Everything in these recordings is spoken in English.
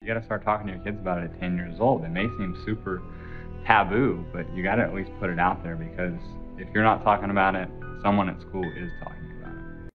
You got to start talking to your kids about it at 10 years old. It may seem super taboo, but you got to at least put it out there, because if you're not talking about it, someone at school is talking about it.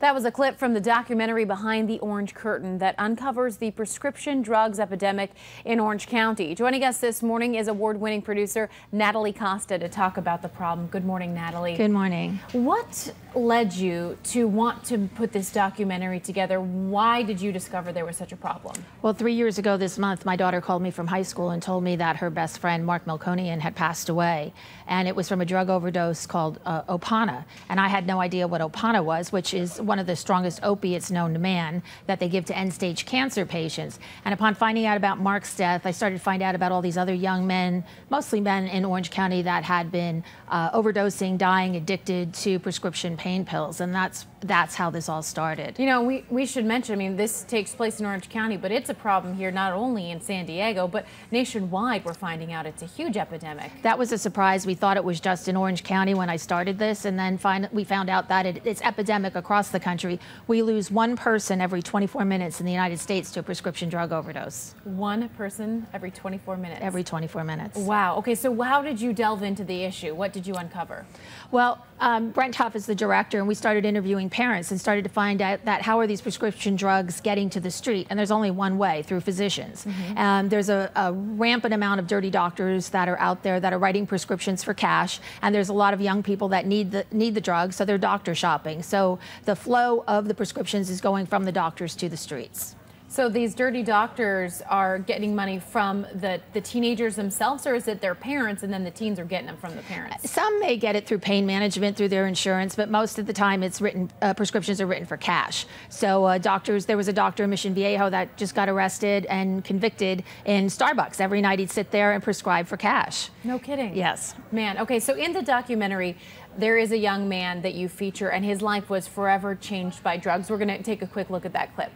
That was a clip from the documentary Behind the Orange Curtain that uncovers the prescription drugs epidemic in Orange County. Joining us this morning is award-winning producer Natalie Costa to talk about the problem. Good morning, Natalie. Good morning. What led you to want to put this documentary together? Why did you discover there was such a problem? Well, 3 years ago this month, my daughter called me from high school and told me that her best friend, Mark Melkonian, had passed away. And it was from a drug overdose called Opana. And I had no idea what Opana was, which is one of the strongest opiates known to man that they give to end-stage cancer patients. And upon finding out about Mark's death, I started to find out about all these other young men, mostly men in Orange County, that had been overdosing, dying, addicted to prescription pain pills. And that's how this all started. You know, we should mention, I mean, this takes place in Orange County, but it's a problem here not only in San Diego, but nationwide. We're finding out it's a huge epidemic. That was a surprise. We thought it was just in Orange County when I started this, and then we found out that it's epidemic across the country. We lose one person every 24 minutes in the United States to a prescription drug overdose. One person every 24 minutes? Every 24 minutes. Wow. Okay, so how did you delve into the issue? What did you uncover? Well, Brent Huff is the director, and we started interviewing parents and started to find out that how are these prescription drugs getting to the street? And there's only one way, through physicians. There's a rampant amount of dirty doctors that are out there that are writing prescriptions for cash, and there's a lot of young people that need the drugs, so they're doctor shopping. So the flow of the prescriptions is going from the doctors to the streets. So these dirty doctors are getting money from the teenagers themselves, or is it their parents and then the teens are getting them from the parents? Some may get it through pain management, through their insurance, but most of the time it's written, prescriptions are written for cash. So there was a doctor in Mission Viejo that just got arrested and convicted in Starbucks. Every night he'd sit there and prescribe for cash. No kidding. Yes. Man, okay, so in the documentary, there is a young man that you feature, and his life was forever changed by drugs. We're gonna take a quick look at that clip.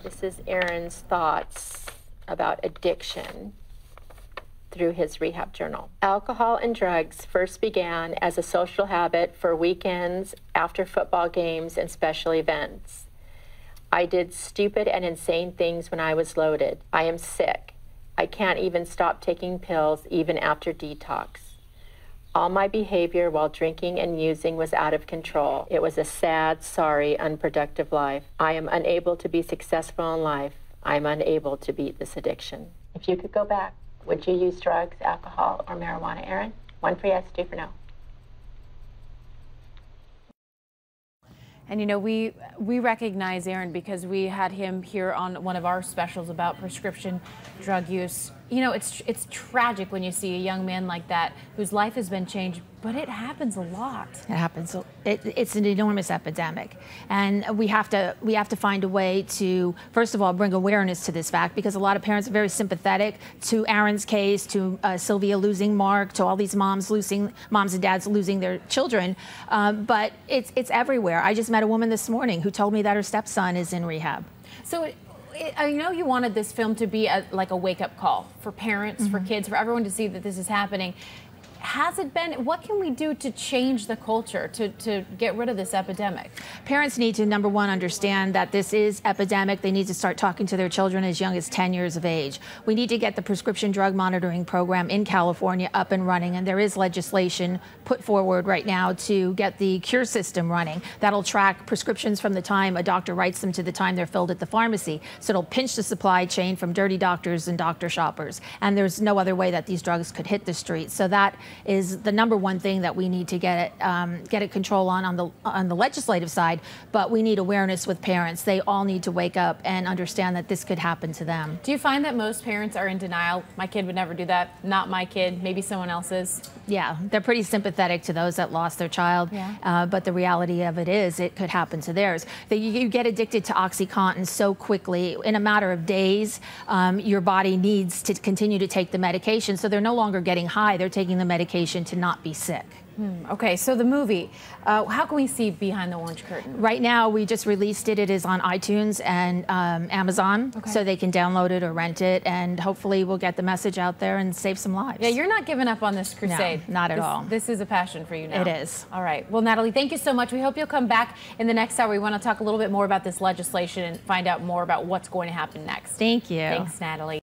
This is Aaron's thoughts about addiction through his rehab journal. Alcohol and drugs first began as a social habit for weekends, after football games, and special events. I did stupid and insane things when I was loaded. I am sick. I can't even stop taking pills even after detox. All my behavior while drinking and using was out of control. It was a sad, sorry, unproductive life. I am unable to be successful in life. I am unable to beat this addiction. If you could go back, would you use drugs, alcohol, or marijuana, Aaron? One for yes, two for no. And you know, we recognize Aaron because we had him here on one of our specials about prescription drug use. You know, it's tragic when you see a young man like that whose life has been changed, but it happens a lot. It happens. It's an enormous epidemic, and we have to find a way to, first of all, bring awareness to this fact, because a lot of parents are very sympathetic to Aaron's case, to Sylvia losing Mark, to all these moms and dads losing their children, but it's everywhere. I just met a woman this morning who told me that her stepson is in rehab. So. I know you wanted this film to be like a wake-up call for parents, for kids, for everyone to see that this is happening. Has it been? What can we do to change the culture, to get rid of this epidemic? Parents need to, number one, understand that this is epidemic. They need to start talking to their children as young as 10 years of age. We need to get the prescription drug monitoring program in California up and running, and there is legislation put forward right now to get the cure system running. That'll track prescriptions from the time a doctor writes them to the time they're filled at the pharmacy. So it'll pinch the supply chain from dirty doctors and doctor shoppers. And there's no other way that these drugs could hit the street. So that is the number one thing that we need to get it control on the legislative side, but we need awareness with parents. They all need to wake up and understand that this could happen to them. Do you find that most parents are in denial? My kid would never do that. Not my kid. Maybe someone else's. Yeah, they're pretty sympathetic to those that lost their child, but the reality of it is it could happen to theirs. You get addicted to OxyContin so quickly. In a matter of days, your body needs to continue to take the medication, so they're no longer getting high. They're taking the medication to not be sick. Okay, so the movie, how can we see Behind the Orange Curtain? Right now, we just released it. It is on iTunes and Amazon, so they can download it or rent it, and hopefully we'll get the message out there and save some lives. Yeah, you're not giving up on this crusade. No, not at all. This is a passion for you now. It is. All right. Well, Natalie, thank you so much. We hope you'll come back in the next hour. We want to talk a little bit more about this legislation and find out more about what's going to happen next. Thank you. Thanks, Natalie.